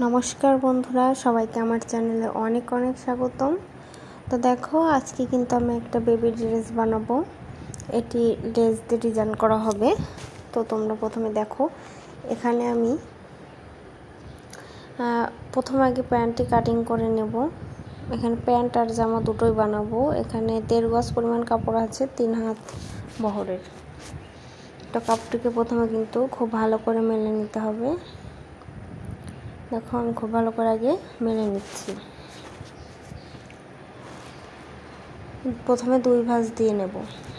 নমস্কার বন্ধুরা, সবাইকে আমার চ্যানেলে অনেক অনেক স্বাগতম। তো দেখো, আজকে কিন্তু আমি একটা বেবি ড্রেস বানাবো। এটি ড্রেস দিয়ে ডিজাইন করা হবে। তো তোমরা প্রথমে দেখো, এখানে আমি প্রথমে আগে প্যান্টটি কাটিং করে নেব। এখানে প্যান্ট আর জামা দুটোই বানাবো। এখানে 1.5 গজ পরিমাণ কাপড় আছে, 3 হাত বহরের। তো কাপড়টিকে প্রথমে কিন্তু খুব ভালো করে মেলে নিতে হবে। দেখো, আমি খুব ভালো করে আগে মেলে নিচ্ছি। প্রথমে 2 ভাঁজ দিয়ে নেব।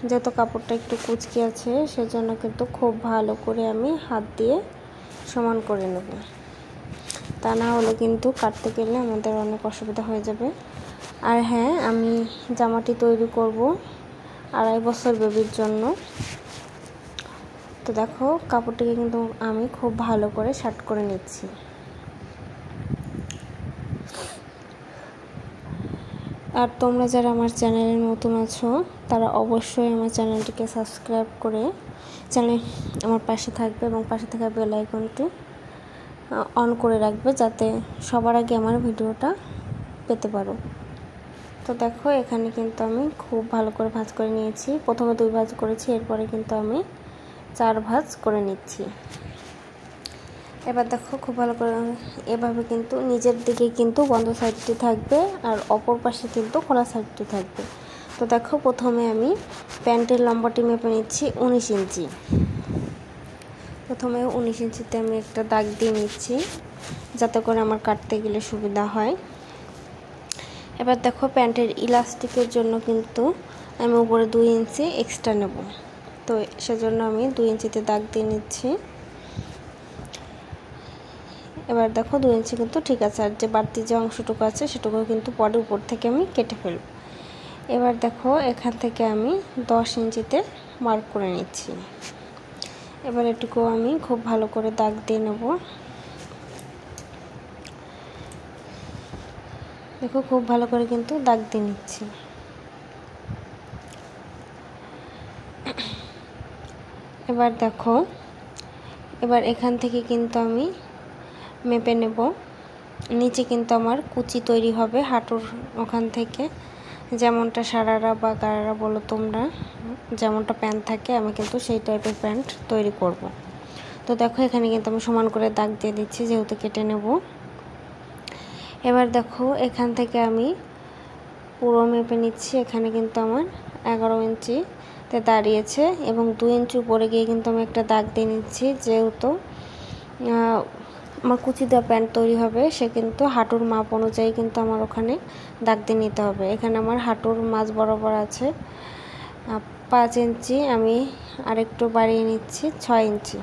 যেহেতু কাপড়টা একটু কুচকে আছে, সেজন্য কিন্তু খুব ভালো করে আমি হাত দিয়ে সমান করে নেব। তা না হলে কিন্তু কাটতে গেলে আমাদের অনেক অসুবিধা হয়ে যাবে। আর হ্যাঁ, আমি জামাটি তৈরি করব 2.5 বছর বেবির জন্য। তো দেখো, কাপড়টিকে কিন্তু আমি খুব ভালো করে শার্ট করে নিচ্ছি। আর তোমরা যারা আমার চ্যানেলে নতুন আছো, তারা অবশ্যই আমার চ্যানেলটিকে সাবস্ক্রাইব করে আমার পাশে থাকবে এবং পাশে থাকা বেল আইকনটি অন করে রাখবে, যাতে সবার আগে আমার ভিডিওটা পেতে পারো। তো দেখো, এখানে কিন্তু আমি খুব ভালো করে ভাঁজ করে নিয়েছি। প্রথমে 2 ভাঁজ করেছি, এরপরে কিন্তু আমি 4 ভাঁজ করে নিচ্ছি। এবার দেখো, খুব ভালো করে এভাবে কিন্তু নিচের দিকে কিন্তু বন্ধ সাইডটি থাকবে আর অপর পাশে কিন্তু খোলা সাইডটি থাকবে। তো দেখো, প্রথমে আমি প্যান্টের লম্বাটি মেপে নিচ্ছি 19 ইঞ্চি। প্রথমে 19 ইঞ্চিতে আমি একটা দাগ দিয়ে নিচ্ছি, যাতে করে আমার কাটতে গেলে সুবিধা হয়। এবার দেখো, প্যান্টের ইলাস্টিকের জন্য কিন্তু আমি উপরে 2 ইঞ্চি এক্সট্রা নেব। তো সেজন্য আমি 2 ইঞ্চিতে দাগ দিয়ে নিচ্ছি। এবার দেখো, 2 ইঞ্চি কিন্তু ঠিক আছে। আর যে বাড়তি যে অংশটুকু আছে, সেটুকু কিন্তু পরে উপর থেকে আমি কেটে ফেলব। এবার দেখো, এখান থেকে আমি 10 ইঞ্চিতে মার্ক করে নিচ্ছি। এবার এটুকু আমি খুব ভালো করে দাগ দিয়ে নেব। দেখো, খুব ভালো করে কিন্তু দাগ দিয়ে নিচ্ছি। এবার দেখো, এবার এখান থেকে কিন্তু আমি মেপে নেব। নিচে কিন্তু আমার কুচি তৈরি হবে হাঁটুর ওখান থেকে, যেমনটা সারারা বা গারারা বলো তোমরা, যেমনটা প্যান্ট থাকে, আমি কিন্তু সেই টাইপের প্যান্ট তৈরি করব। তো দেখো, এখানে কিন্তু আমি সমান করে দাগ দিয়ে দিচ্ছি, যেহেতু কেটে নেব। এবার দেখো, এখান থেকে আমি পুরো মেপে নিচ্ছি। এখানে কিন্তু আমার 11 ইঞ্চিতে দাঁড়িয়েছে এবং 2 ইঞ্চি উপরে গিয়ে কিন্তু আমি একটা দাগ দিয়ে নিচ্ছি। যেহেতু আমার কুচি দেওয়া প্যান্ট তৈরি হবে, সে কিন্তু হাঁটুর মাপ অনুযায়ী কিন্তু আমার ওখানে দাগ দিয়ে নিতে হবে। এখানে আমার হাঁটুর মাঝ বরাবর আছে 5 ইঞ্চি, আমি আরেকটু বাড়িয়ে নিচ্ছি 6 ইঞ্চি।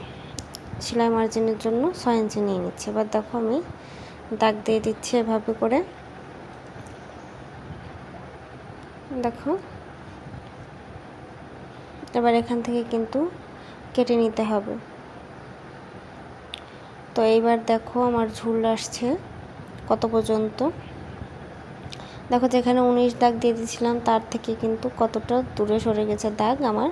সেলাই মার্জিনের জন্য 6 ইঞ্চি নিয়ে নিচ্ছি। এবার দেখো, আমি দাগ দিয়ে দিচ্ছি এভাবে করে। দেখো, এবার এখান থেকে কিন্তু কেটে নিতে হবে। তো এইবার দেখো, আমার ঝুল আসছে কত পর্যন্ত। দেখো, যেখানে 19 দাগ দিয়ে দিয়েছিলাম, তার থেকে কিন্তু কতটা দূরে সরে গেছে দাগ আমার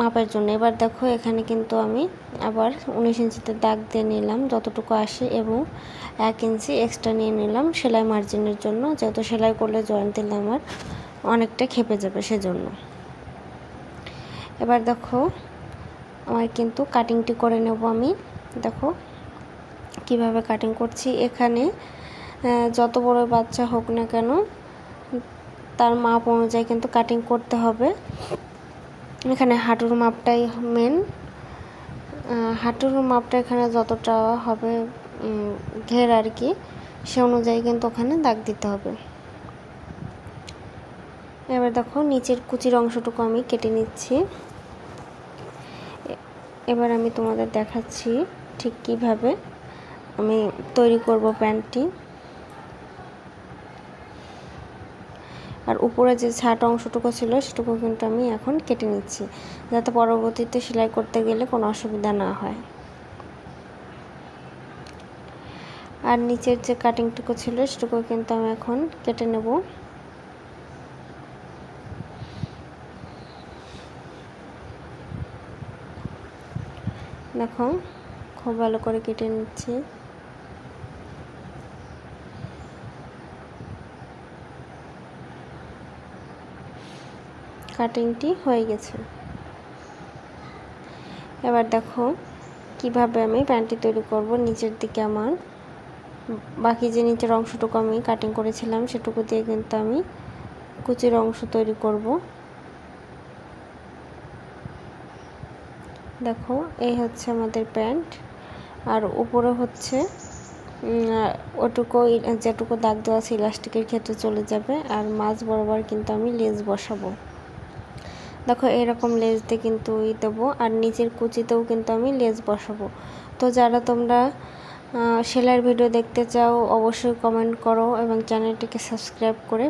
মাপের জন্য। এবার দেখো, এখানে কিন্তু আমি আবার 19 ইঞ্চিতে দাগ দিয়ে নিলাম যতটুকু আসে, এবং 1 ইঞ্চি এক্সট্রা নিয়ে নিলাম সেলাই মার্জিনের জন্য। যেহেতু সেলাই করলে জয়েন্ট দিলে আমার অনেকটা খেপে যাবে, সেজন্য। এবার দেখো, আমার কিন্তু কাটিংটি করে নেব আমি। দেখো কিভাবে কাটিং করছি। এখানে যত বড় বাচ্চা হোক না কেন, তার মাপ অনুযায়ী কিন্তু কাটিং করতে হবে। এখানে হাঁটুর মাপটাই মেন। হাঁটুর মাপটা এখানে যতটা হবে ঘের আর কি, সে অনুযায়ী কিন্তু ওখানে দাগ দিতে হবে। এবার দেখো, নিচের কুচির অংশটুকু আমি কেটে নিচ্ছি। এবার আমি তোমাদের দেখাচ্ছি ঠিক কিভাবে আমি তৈরি করব প্যান্টটি। আর উপরে যে ছাট অংশটুকু ছিল, সেটুকু কিন্তু আমি এখন কেটে নিচ্ছি, যাতে পরবর্তীতে সেলাই করতে গেলে কোনো অসুবিধা না হয়। আর নিচের যে কাটিংটুকু ছিল, সেটুকু কিন্তু আমি এখন কেটে নেব। দেখো, খুব ভালো করে কেটে নিচ্ছি। কাটিংটি হয়ে গেছে। এবার দেখো কিভাবে আমি প্যান্টটি তৈরি করব। নিচের দিকে আমার বাকি যে নিচের অংশটুকু আমি কাটিং করেছিলাম সেটুকু দিয়ে কিন্তু আমি কুচির অংশ তৈরি করব। দেখো এই হচ্ছে আমাদের প্যান্ট, আর উপরে হচ্ছে ওটুকু যেটুকু দাগ দেওয়া আছে ইলাস্টিকের ক্ষেত্রে চলে যাবে, আর মাঝ বরাবর কিন্তু আমি লেস বসাবো। দেখো এরকম লেস দিয়ে কিন্তু দেবো, আর নিচের কুচিতেও কিন্তু আমি লেস বসাবো। তো যারা তোমরা সেলাইয়ের ভিডিও দেখতে চাও অবশ্যই কমেন্ট করো এবং চ্যানেলটিকে সাবস্ক্রাইব করে